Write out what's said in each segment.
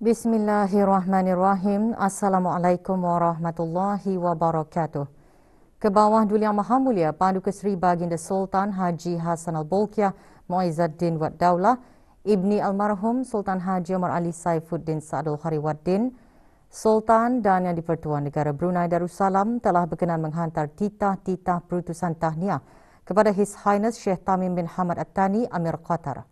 Bismillahirrahmanirrahim. Assalamualaikum warahmatullahi wabarakatuh. Ke bawah Duli Yang Maha Mulia Paduka Seri Baginda Sultan Haji Hassan Al-Bolkiah Muizzuddin Wad Daulah, Ibni Almarhum Sultan Haji Omar Ali Saifuddin Saadul Khariwaddin, Sultan dan Yang di-Pertuan Negara Brunei Darussalam telah berkenan menghantar titah-titah perutusan tahniah kepada His Highness Sheikh Tamim bin Hamad At-Thani Amir Qatar.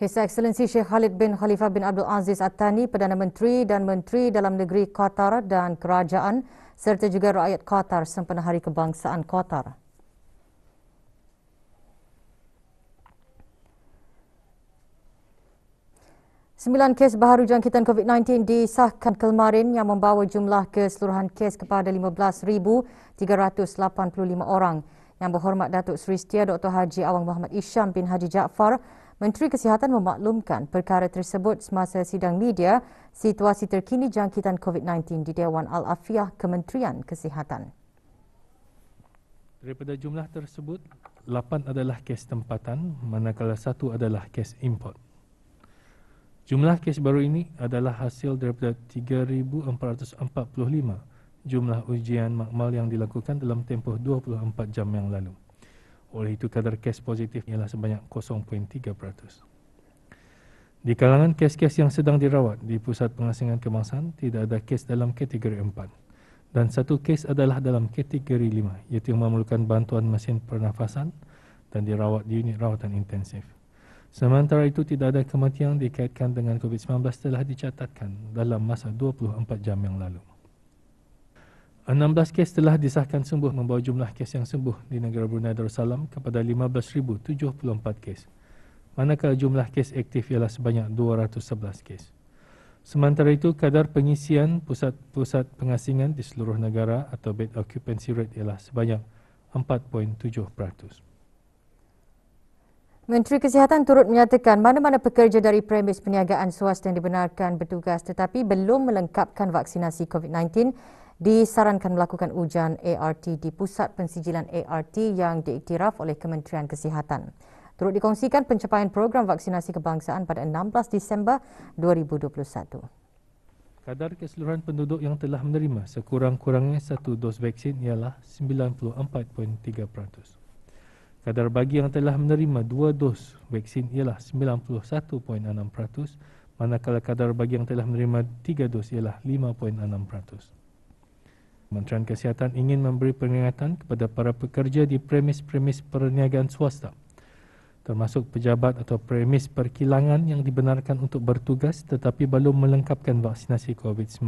His Excellency Sheikh Khalid bin Khalifah bin Abdul Aziz At-Thani, Perdana Menteri dan Menteri Dalam Negeri Qatar dan Kerajaan serta juga rakyat Qatar sempena Hari Kebangsaan Qatar. Sembilan kes baharu jangkitan COVID-19 disahkan kemarin yang membawa jumlah keseluruhan kes kepada 15,385 orang. Yang berhormat Datuk Seri Setia Dr. Haji Awang Muhammad Isham bin Haji Jaafar, Menteri Kesihatan memaklumkan perkara tersebut semasa sidang media situasi terkini jangkitan COVID-19 di Dewan Al-Afiah Kementerian Kesihatan. Daripada jumlah tersebut, 8 adalah kes tempatan, manakala 1 adalah kes import. Jumlah kes baru ini adalah hasil daripada 3,445 jumlah ujian makmal yang dilakukan dalam tempoh 24 jam yang lalu. Oleh itu, kadar kes positif ialah sebanyak 0.3%. Di kalangan kes-kes yang sedang dirawat di Pusat Pengasingan Kebangsaan, tidak ada kes dalam kategori 4 dan 1 kes adalah dalam kategori 5, iaitu yang memerlukan bantuan mesin pernafasan dan dirawat di unit rawatan intensif. Sementara itu, tidak ada kematian dikaitkan dengan COVID-19 telah dicatatkan dalam masa 24 jam yang lalu. 16 kes telah disahkan sembuh, membawa jumlah kes yang sembuh di negara Brunei Darussalam kepada 15,074 kes. Manakala jumlah kes aktif ialah sebanyak 211 kes. Sementara itu, kadar pengisian pusat-pusat pengasingan di seluruh negara atau bed occupancy rate ialah sebanyak 4.7%. Menteri Kesihatan turut menyatakan mana-mana pekerja dari premis perniagaan swasta yang dibenarkan bertugas tetapi belum melengkapkan vaksinasi COVID-19 disarankan melakukan ujian ART di Pusat Pensijilan ART yang diiktiraf oleh Kementerian Kesihatan. Turut dikongsikan pencapaian program vaksinasi kebangsaan pada 16 Disember 2021. Kadar keseluruhan penduduk yang telah menerima sekurang-kurangnya 1 dos vaksin ialah 94.3%. Kadar bagi yang telah menerima 2 dos vaksin ialah 91.6%, manakala kadar bagi yang telah menerima 3 dos ialah 5.6%. Kementerian Kesihatan ingin memberi peringatan kepada para pekerja di premis-premis perniagaan swasta, termasuk pejabat atau premis perkilangan yang dibenarkan untuk bertugas tetapi belum melengkapkan vaksinasi COVID-19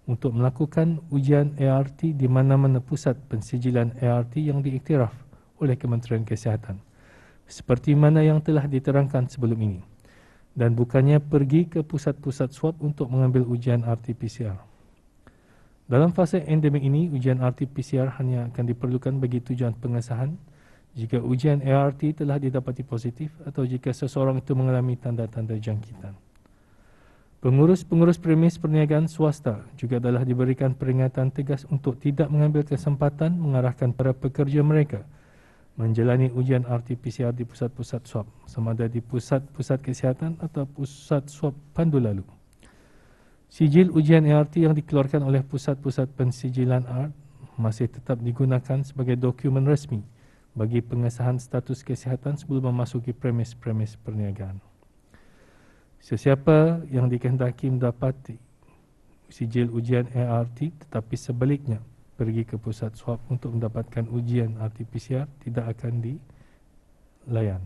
untuk melakukan ujian ART di mana-mana pusat pensijilan ART yang diiktiraf oleh Kementerian Kesihatan, seperti mana yang telah diterangkan sebelum ini, dan bukannya pergi ke pusat-pusat swab untuk mengambil ujian RT-PCR. Dalam fasa endemik ini, ujian RT-PCR hanya akan diperlukan bagi tujuan pengesahan jika ujian ART telah didapati positif atau jika seseorang itu mengalami tanda-tanda jangkitan. Pengurus-pengurus premis perniagaan swasta juga telah diberikan peringatan tegas untuk tidak mengambil kesempatan mengarahkan para pekerja mereka menjalani ujian RT-PCR di pusat-pusat swab, sama ada di pusat-pusat kesihatan atau pusat swab pandu lalu. Sijil ujian ART yang dikeluarkan oleh pusat-pusat pensijilan ART masih tetap digunakan sebagai dokumen resmi bagi pengesahan status kesihatan sebelum memasuki premis-premis perniagaan. Sesiapa yang dikehendaki mendapati sijil ujian ART tetapi sebaliknya pergi ke pusat swab untuk mendapatkan ujian RT-PCR tidak akan dilayan.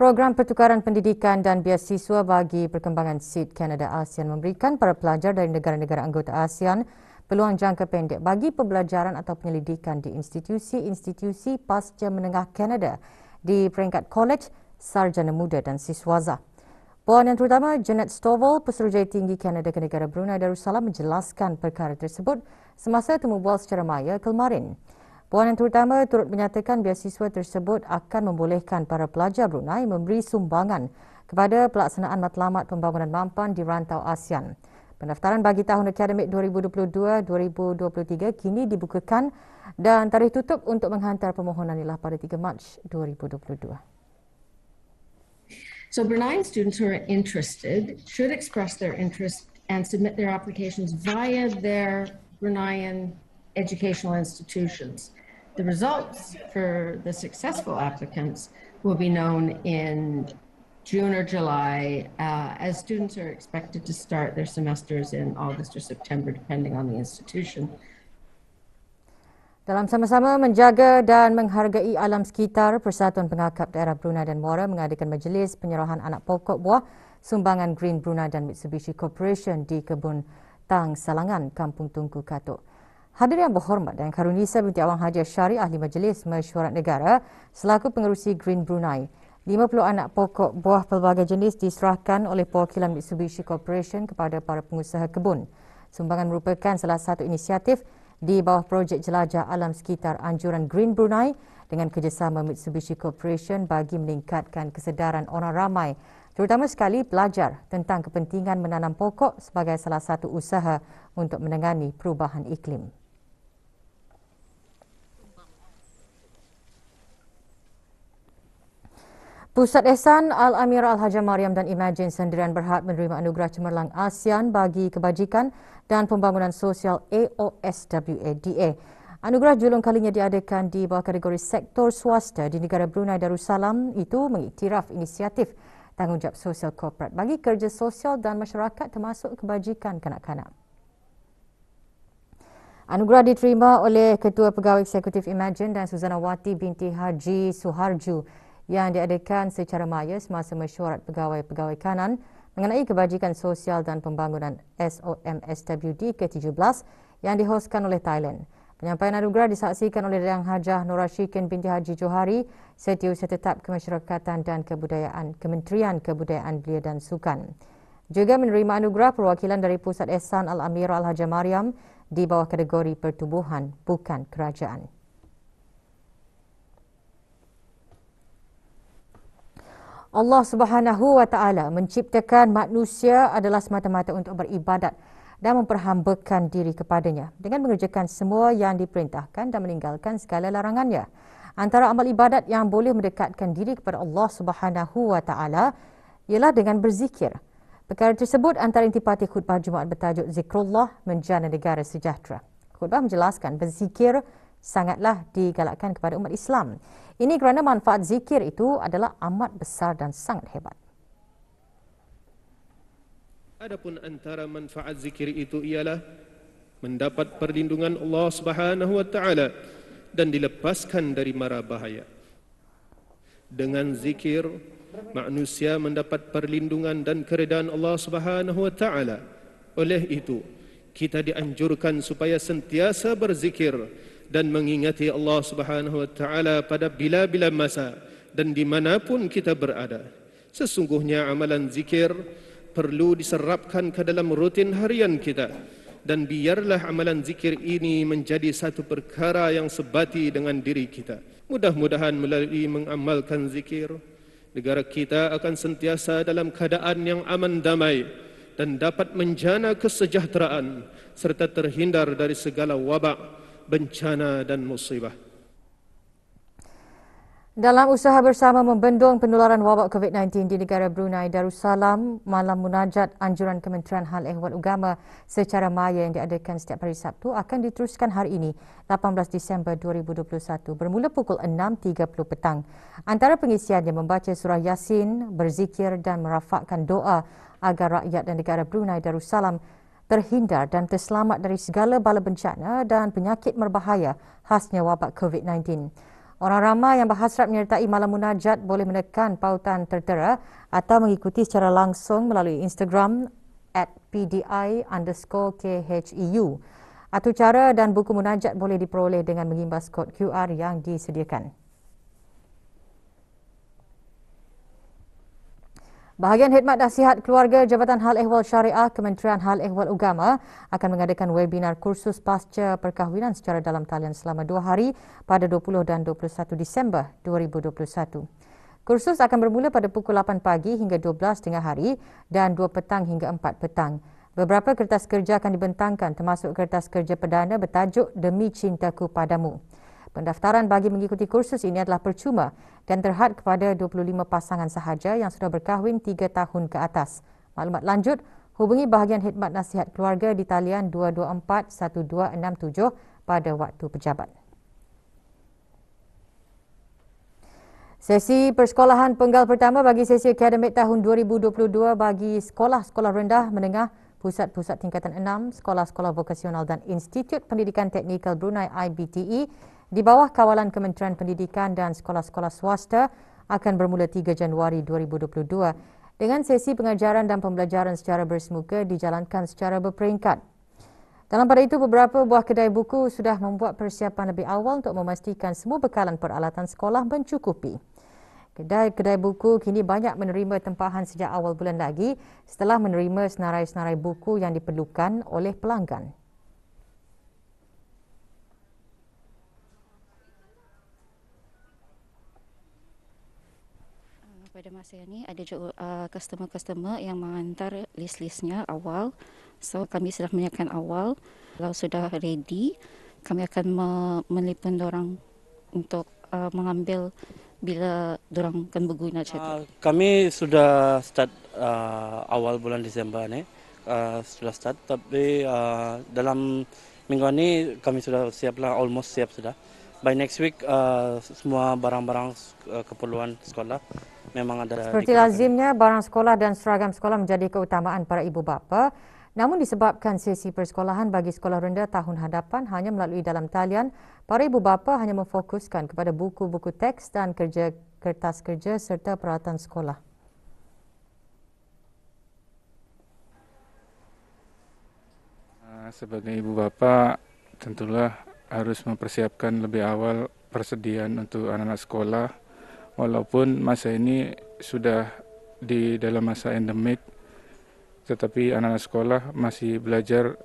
Program pertukaran pendidikan dan biasiswa bagi perkembangan SEED Kanada ASEAN memberikan para pelajar dari negara-negara anggota ASEAN peluang jangka pendek bagi pembelajaran atau penyelidikan di institusi-institusi pasca menengah Kanada di peringkat kolej, sarjana muda dan siswaza. Puan Yang Terutama Janet Stovall, Pesuruhjaya Tinggi Kanada ke negara Brunei Darussalam menjelaskan perkara tersebut semasa temu bual secara maya kemarin. Puan Yang Terutama turut menyatakan biasiswa tersebut akan membolehkan para pelajar Brunei memberi sumbangan kepada pelaksanaan matlamat pembangunan mampan di rantau ASEAN. Pendaftaran bagi tahun akademik 2022-2023 kini dibukakan dan tarikh tutup untuk menghantar permohonan ialah pada 3 Mac 2022. So Bruneian students who are interested should express their interest and submit their applications via their Bruneian educational institutions. The results for the successful applicants will be known in June or July, as students are expected to start their semesters in August or September, depending on the institution. Dalam sama-sama menjaga dan menghargai alam sekitar, Persatuan Pengakap Daerah Brunei dan Muara mengadakan majlis penyerahan anak pokok buah sumbangan Green Brunei dan Mitsubishi Corporation di Kebun Tang Salangan, Kampung Tunku Katuk. Hadirin yang berhormat dan Karunisa binti Awang Haji Syari Ahli Majlis Mesyuarat Negara selaku pengerusi Green Brunei. 50 anak pokok buah pelbagai jenis diserahkan oleh perwakilan Mitsubishi Corporation kepada para pengusaha kebun. Sumbangan merupakan salah satu inisiatif di bawah projek jelajah alam sekitar anjuran Green Brunei dengan kerjasama Mitsubishi Corporation bagi meningkatkan kesedaran orang ramai, terutama sekali pelajar, tentang kepentingan menanam pokok sebagai salah satu usaha untuk menangani perubahan iklim. Pusat Ehsan Al-Amira Al-Hajjah Mariam dan Imagine sendirian berhak menerima anugerah cemerlang ASEAN bagi kebajikan dan pembangunan sosial AOSWADA. Anugerah julung kalinya diadakan di bawah kategori sektor swasta di negara Brunei Darussalam itu mengiktiraf inisiatif tanggungjawab sosial korporat bagi kerja sosial dan masyarakat termasuk kebajikan kanak-kanak. Anugerah diterima oleh Ketua Pegawai Eksekutif Imagine dan Suzana Wati binti Haji Suharju yang diadakan secara maya semasa mesyuarat pegawai-pegawai kanan mengenai kebajikan sosial dan pembangunan SOMSWD ke-17 yang dihoskan oleh Thailand. Penyampaian anugerah disaksikan oleh Dayang Hajah Nora Syikin binti Haji Johari, Setiausaha Tetap Kemasyarakatan dan Kebudayaan, Kementerian Kebudayaan Belia dan Sukan. Juga menerima anugerah perwakilan dari Pusat Ehsan Al-Amira Al-Hajjah Mariam di bawah kategori pertubuhan bukan kerajaan. Allah Subhanahu wa Ta'ala menciptakan manusia adalah semata-mata untuk beribadat dan memperhambakan diri kepadanya dengan mengerjakan semua yang diperintahkan dan meninggalkan segala larangannya. Antara amal ibadat yang boleh mendekatkan diri kepada Allah Subhanahu wa Ta'ala ialah dengan berzikir. Perkara tersebut antara intipati khutbah Jumaat bertajuk Zikrullah Menjana Negara Sejahtera. Khutbah menjelaskan berzikir sangatlah digalakkan kepada umat Islam. Ini kerana manfaat zikir itu adalah amat besar dan sangat hebat. Adapun antara manfaat zikir itu ialah mendapat perlindungan Allah Subhanahu wa Ta'ala dan dilepaskan dari mara bahaya. Dengan zikir, manusia mendapat perlindungan dan keredaan Allah Subhanahu wa Ta'ala. Oleh itu, kita dianjurkan supaya sentiasa berzikir dan mengingati Allah Subhanahu wa Ta'ala pada bila-bila masa dan dimanapun kita berada. Sesungguhnya amalan zikir perlu diserapkan ke dalam rutin harian kita dan biarlah amalan zikir ini menjadi satu perkara yang sebati dengan diri kita. Mudah-mudahan melalui mengamalkan zikir, negara kita akan sentiasa dalam keadaan yang aman damai dan dapat menjana kesejahteraan serta terhindar dari segala wabak, bencana dan musibah. Dalam usaha bersama membendung penularan wabak COVID-19 di negara Brunei Darussalam, Malam Munajat Anjuran Kementerian Hal Ehwal Agama secara maya yang diadakan setiap hari Sabtu akan diteruskan hari ini, 18 Disember 2021 bermula pukul 6.30 petang. Antara pengisiannya membaca surah Yasin, berzikir dan merafakkan doa agar rakyat dan negara Brunei Darussalam terhindar dan terselamat dari segala bala bencana dan penyakit berbahaya khasnya wabak COVID-19. Orang ramai yang berhasrat menyertai Malam Munajat boleh menekan pautan tertera atau mengikuti secara langsung melalui Instagram @pdi_kheu. Atur cara dan buku munajat boleh diperoleh dengan mengimbas kod QR yang disediakan. Bahagian Khidmat Nasihat Keluarga Jabatan Hal Ehwal Syariah Kementerian Hal Ehwal Agama akan mengadakan webinar kursus pasca perkahwinan secara dalam talian selama 2 hari pada 20 dan 21 Disember 2021. Kursus akan bermula pada pukul 8 pagi hingga 12 tengah hari dan 2 petang hingga 4 petang. Beberapa kertas kerja akan dibentangkan termasuk kertas kerja perdana bertajuk Demi Cintaku Padamu. Pendaftaran bagi mengikuti kursus ini adalah percuma dan terhad kepada 25 pasangan sahaja yang sudah berkahwin 3 tahun ke atas. Maklumat lanjut, hubungi bahagian khidmat nasihat keluarga di talian 224-1267 pada waktu pejabat. Sesi persekolahan penggal pertama bagi sesi akademik tahun 2022 bagi sekolah-sekolah rendah menengah, pusat-pusat tingkatan 6, sekolah-sekolah vokasional dan Institut Pendidikan Teknikal Brunei IBTE di bawah kawalan Kementerian Pendidikan dan sekolah-sekolah swasta akan bermula 3 Januari 2022 dengan sesi pengajaran dan pembelajaran secara bersemuka dijalankan secara berperingkat. Dalam pada itu, beberapa buah kedai buku sudah membuat persiapan lebih awal untuk memastikan semua bekalan peralatan sekolah mencukupi. Kedai-kedai buku kini banyak menerima tempahan sejak awal bulan lagi setelah menerima senarai-senarai buku yang diperlukan oleh pelanggan. Pada masa ini ada juga customer-customer yang menghantar list-listnya awal. So kami sudah menyiapkan awal. Kalau sudah ready, kami akan menelpon dorang untuk mengambil bila dorang akan berguna. Kami sudah start awal bulan Disember ni. Sudah start, tapi dalam minggu ini kami sudah siap lah, almost siap sudah. By next week, semua barang-barang keperluan sekolah memang ada. Seperti lazimnya, barang sekolah dan seragam sekolah menjadi keutamaan para ibu bapa. Namun disebabkan sesi persekolahan bagi sekolah rendah tahun hadapan hanya melalui dalam talian, para ibu bapa hanya memfokuskan kepada buku-buku teks dan kertas kerja serta peralatan sekolah. Sebagai ibu bapa, tentulah harus mempersiapkan lebih awal persediaan untuk anak-anak sekolah. Walaupun masa ini sudah di dalam masa endemik, tetapi anak-anak sekolah masih belajar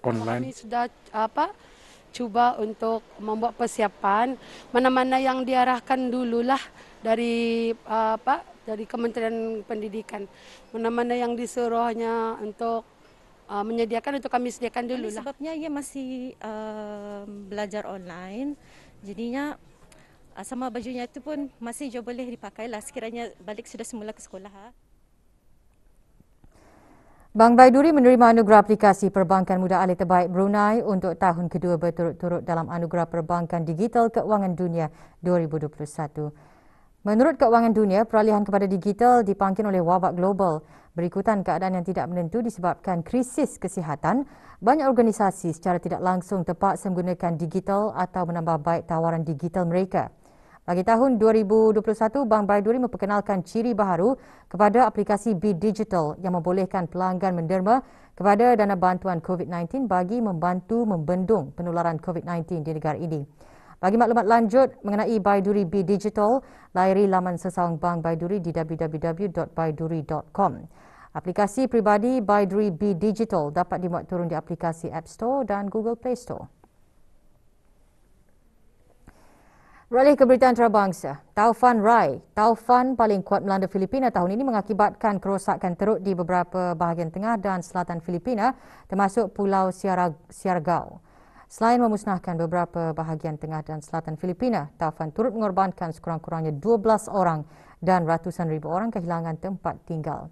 online. Kami sudah cuba untuk membuat persiapan mana-mana yang diarahkan dululah dari dari Kementerian Pendidikan. Mana-mana yang disuruhnya untuk menyediakan, untuk kami sediakan dulu lah. Sebabnya ia masih belajar online, jadinya sama bajunya itu pun masih juga boleh dipakai lah sekiranya balik sudah semula ke sekolah. Bank Baiduri menerima anugerah aplikasi perbankan muda ahli terbaik Brunei untuk tahun kedua berturut-turut dalam anugerah perbankan digital Keuangan Dunia 2021. Menurut Keuangan Dunia, peralihan kepada digital dipangkin oleh wabak global. Berikutan keadaan yang tidak menentu disebabkan krisis kesihatan, banyak organisasi secara tidak langsung terpaksa menggunakan digital atau menambah baik tawaran digital mereka. Bagi tahun 2021, Bank Baiduri memperkenalkan ciri baharu kepada aplikasi Be Digital yang membolehkan pelanggan menderma kepada dana bantuan COVID-19 bagi membantu membendung penularan COVID-19 di negara ini. Bagi maklumat lanjut mengenai Baiduri Be Digital, layari laman sesawang Bank Baiduri di www.baiduri.com. Aplikasi peribadi Baiduri Be Digital dapat dimuat turun di aplikasi App Store dan Google Play Store. Beralih ke berita antarabangsa, taufan Rai, taufan paling kuat melanda Filipina tahun ini mengakibatkan kerosakan teruk di beberapa bahagian tengah dan selatan Filipina termasuk Pulau Siargao. Selain memusnahkan beberapa bahagian tengah dan selatan Filipina, taufan turut mengorbankan sekurang-kurangnya 12 orang dan ratusan ribu orang kehilangan tempat tinggal.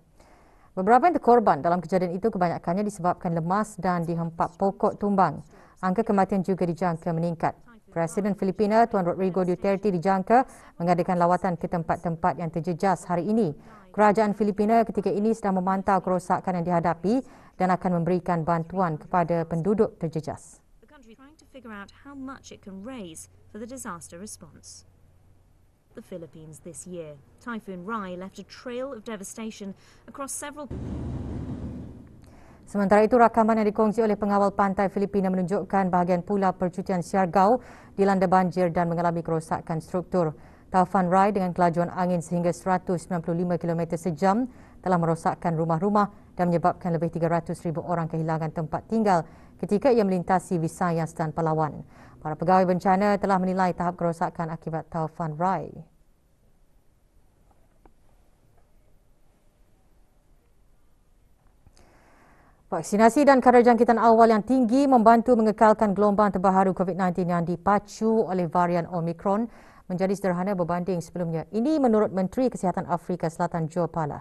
Beberapa yang terkorban dalam kejadian itu kebanyakannya disebabkan lemas dan dihempap pokok tumbang. Angka kematian juga dijangka meningkat. Presiden Filipina Tuan Rodrigo Duterte dijangka mengadakan lawatan ke tempat-tempat yang terjejas hari ini. Kerajaan Filipina ketika ini sedang memantau kerosakan yang dihadapi dan akan memberikan bantuan kepada penduduk terjejas. Figure out how much it can raise for the disaster response. The Philippines this year. Typhoon Rai left a trail of devastation across several. Sementara itu, rakaman yang dikongsi oleh pengawal pantai Filipina menunjukkan bahagian pulau percutian Siargao dilanda banjir dan mengalami kerosakan struktur. Taufan Rai dengan kelajuan angin sehingga 195 km sejam telah merosakkan rumah-rumah dan menyebabkan lebih 300,000 orang kehilangan tempat tinggal ketika ia melintasi Visayas dan Palawan. Para pegawai bencana telah menilai tahap kerosakan akibat Taufan Rai. Vaksinasi dan kadar jangkitan awal yang tinggi membantu mengekalkan gelombang terbaru COVID-19 yang dipacu oleh varian Omicron menjadi sederhana berbanding sebelumnya. Ini menurut Menteri Kesihatan Afrika Selatan Joe Pala.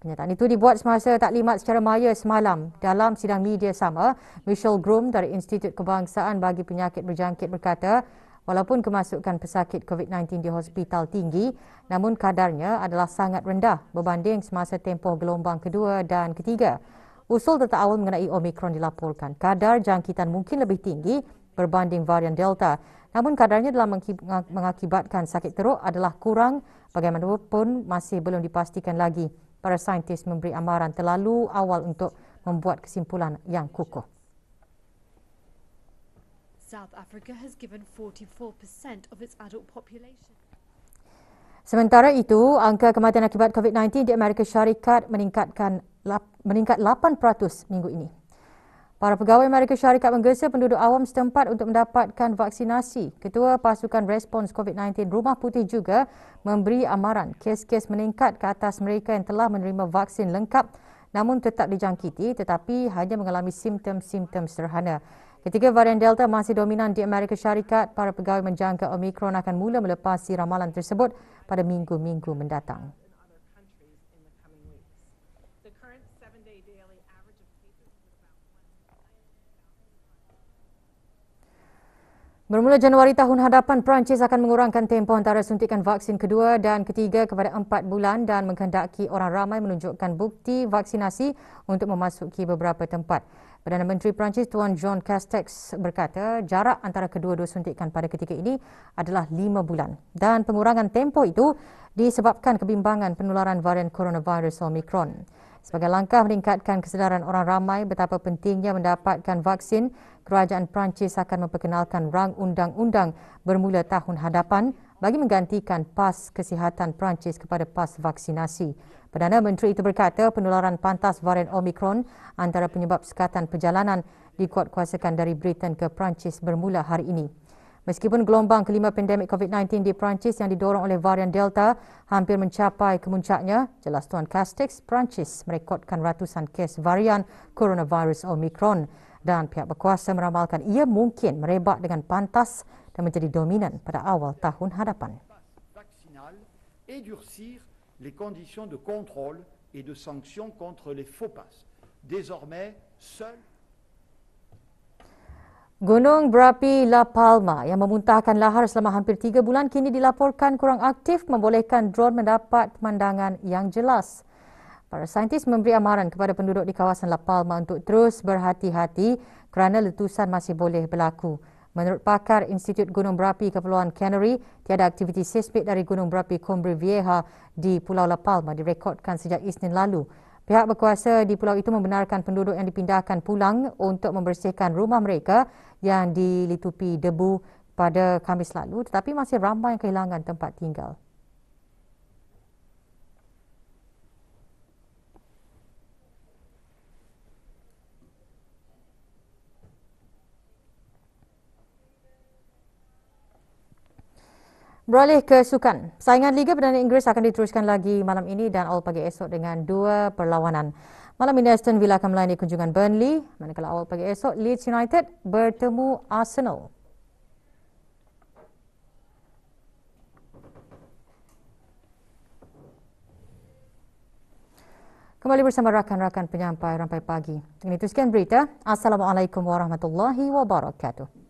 Kenyataan itu dibuat semasa taklimat secara maya semalam. Dalam sidang media sama, Michelle Groom dari Institut Kebangsaan bagi Penyakit Berjangkit berkata, walaupun kemasukan pesakit COVID-19 di hospital tinggi, namun kadarnya adalah sangat rendah berbanding semasa tempoh gelombang kedua dan ketiga. Usul tertakwal mengenai Omicron dilaporkan. Kadar jangkitan mungkin lebih tinggi berbanding varian Delta. Namun kadarnya dalam mengakibatkan sakit teruk adalah kurang, bagaimanapun masih belum dipastikan lagi. Para saintis memberi amaran terlalu awal untuk membuat kesimpulan yang kukuh. South Africa has given 44% of its adult population. Sementara itu, angka kematian akibat COVID-19 di Amerika Syarikat meningkat 8% minggu ini. Para pegawai Amerika Syarikat menggesa penduduk awam setempat untuk mendapatkan vaksinasi. Ketua Pasukan Respons COVID-19 Rumah Putih juga memberi amaran kes-kes meningkat ke atas mereka yang telah menerima vaksin lengkap namun tetap dijangkiti tetapi hanya mengalami simptom-simptom sederhana. Ketika varian Delta masih dominan di Amerika Syarikat, para pegawai menjangka Omicron akan mula melepasi ramalan tersebut pada minggu-minggu mendatang. Bermula Januari tahun hadapan, Perancis akan mengurangkan tempoh antara suntikan vaksin kedua dan ketiga kepada 4 bulan dan menghendaki orang ramai menunjukkan bukti vaksinasi untuk memasuki beberapa tempat. Perdana Menteri Perancis Tuan Jean Castex berkata jarak antara kedua-dua suntikan pada ketika ini adalah 5 bulan dan pengurangan tempoh itu disebabkan kebimbangan penularan varian coronavirus Omicron. Sebagai langkah meningkatkan kesedaran orang ramai betapa pentingnya mendapatkan vaksin, Kerajaan Perancis akan memperkenalkan rang undang-undang bermula tahun hadapan bagi menggantikan pas kesihatan Perancis kepada pas vaksinasi. Perdana Menteri itu berkata penularan pantas varian Omicron antara penyebab sekatan perjalanan dikuatkuasakan dari Britain ke Perancis bermula hari ini. Meskipun gelombang kelima pandemik COVID-19 di Perancis yang didorong oleh varian Delta hampir mencapai kemuncaknya, jelas Tuan Castex, Perancis merekodkan ratusan kes varian coronavirus Omicron dan pihak berkuasa meramalkan ia mungkin merebak dengan pantas dan menjadi dominan pada awal tahun hadapan. Et durcir les conditions de contrôle et de sanction contre les faux passes. Désormais, seul Gunung berapi La Palma yang memuntahkan lahar selama hampir 3 bulan kini dilaporkan kurang aktif membolehkan drone mendapat pemandangan yang jelas. Para saintis memberi amaran kepada penduduk di kawasan La Palma untuk terus berhati-hati kerana letusan masih boleh berlaku. Menurut pakar Institut Gunung Berapi Kepulauan Canary, tiada aktiviti seismik dari Gunung Berapi Cumbre Vieja di Pulau La Palma direkodkan sejak Isnin lalu. Pihak berkuasa di pulau itu membenarkan penduduk yang dipindahkan pulang untuk membersihkan rumah mereka yang dilitupi debu pada Khamis lalu tetapi masih ramai yang kehilangan tempat tinggal. Beralih ke sukan. Saingan Liga Perdana Inggeris akan diteruskan lagi malam ini dan awal pagi esok dengan 2 perlawanan. Malam ini Aston Villa akan melayani kunjungan Burnley, manakala awal pagi esok Leeds United bertemu Arsenal. Kembali bersama rakan-rakan penyampai Rampai Pagi. Dengan itu sekian berita. Assalamualaikum warahmatullahi wabarakatuh.